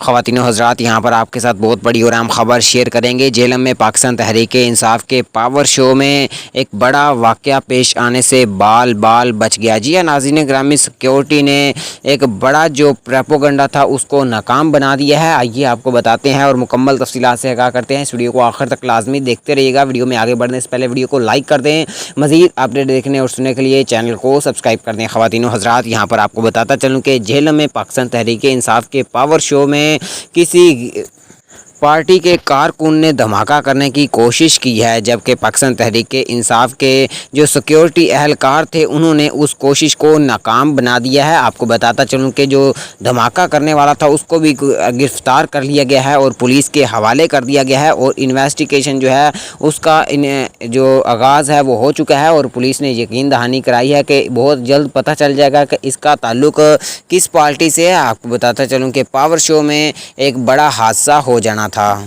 خواتین و حضرات، یہاں پر آپ کے ساتھ بہت بڑی اور اہم خبر شیئر کریں گے۔ جہلم میں پاکستان تحریک انصاف کے پاور شو میں ایک بڑا واقعہ پیش آنے سے بال بچ گیا۔ جی ہاں ناظرین گرامی، سیکیورٹی نے ایک بڑا جو پروپیگنڈا تھا اس کو ناکام بنا دیا ہے۔ آئیے آپ کو بتاتے ہیں اور مکمل تفصیلات سے آگاہ کرتے ہیں۔ اس ویڈیو کو آخر تک لازمی دیکھتے رہیے گا۔ ویڈیو میں آگے بڑھنے سے پہلے ویڈیو کو لائک کر دیں۔ مزید اپڈیٹ دیکھنے اور سننے کے لیے چینل کو سبسکرائب کر دیں۔ خواتین و حضرات، یہاں پر آپ کو بتاتا چلوں کہ جہلم میں پاکستان تحریک انصاف کے پاور شو میں کسی پارٹی کے کارکن نے دھماکہ کرنے کی کوشش کی ہے، جبکہ پاکستان تحریک انصاف کے جو سیکیورٹی اہلکار تھے انہوں نے اس کوشش کو ناکام بنا دیا ہے۔ آپ کو بتاتا چلوں کہ جو دھماکہ کرنے والا تھا اس کو بھی گرفتار کر لیا گیا ہے اور پولیس کے حوالے کر دیا گیا ہے، اور انویسٹیگیشن جو ہے اس کا جو آغاز ہے وہ ہو چکا ہے، اور پولیس نے یقین دہانی کرائی ہے کہ بہت جلد پتہ چل جائے گا کہ اس کا تعلق کس پارٹی سے ہے۔ آپ کو بتاتا چلوں کہ پاور شو میں ایک بڑا حادثہ ہو جانا تھا۔